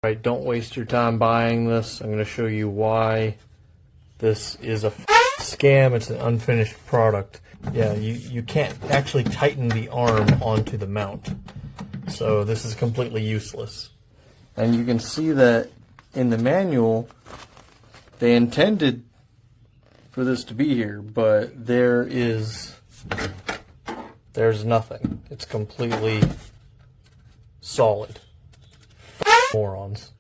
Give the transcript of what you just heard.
Alright, don't waste your time buying this. I'm going to show you why this is a scam. It's an unfinished product. Yeah, you can't actually tighten the arm onto the mount. So this is completely useless. And you can see that in the manual, they intended for this to be here, but there's nothing. It's completely solid. Morons.